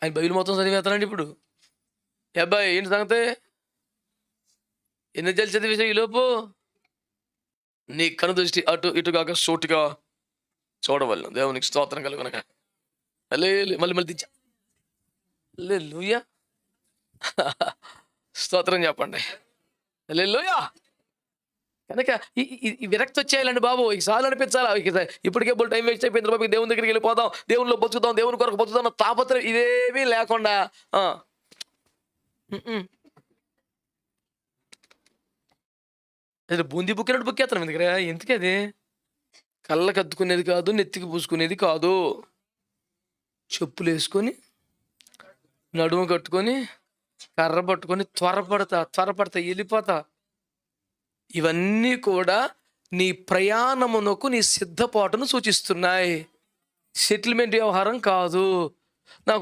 ఆయన బైబిల్ మొత్తం చదివేస్తానండి ఇప్పుడు. ఏ అబ్బాయి ఏంటి సంగతి, ఎన్ని జల్ చదివేసావు ఈలోపు? నీ కనుదృష్టి అటు ఇటుగాక సూటిగా చూడవలను. దేవునికి స్తోత్రం కలుగునక. మళ్ళీ మళ్ళీ దించా. హల్లెలూయా. స్తోత్రం చెప్పండి. హల్లెలూయా. కనుక ఈ విరక్తి వచ్చేయాలండి బాబు, ఇక సార్లు అనిపించాలా, ఇప్పటికే బోల్ టైం వేస్ట్ అయిపోయింది బాబు, దేవుని దగ్గరికి వెళ్ళిపోదాం, దేవునిలో బతుకుదాం, దేవుని కొరకు బతుకుదాం తాపత్రయం ఇదేమీ లేకుండా అది బూందీ బుక్కినట్టు బుక్కేస్తాను మీ దగ్గర. ఎందుకు అది కళ్ళకి అద్దుకునేది కాదు, నెత్తికి పూసుకునేది కాదు. చెప్పులు వేసుకొని నడుము కట్టుకొని కర్ర పట్టుకొని త్వరపడతా వెళ్ళిపోతా. ఇవన్నీ కూడా నీ ప్రయాణమునకు నీ సిద్ధపాటును సూచిస్తున్నాయి. సెటిల్మెంట్ వ్యవహారం కాదు. నాకు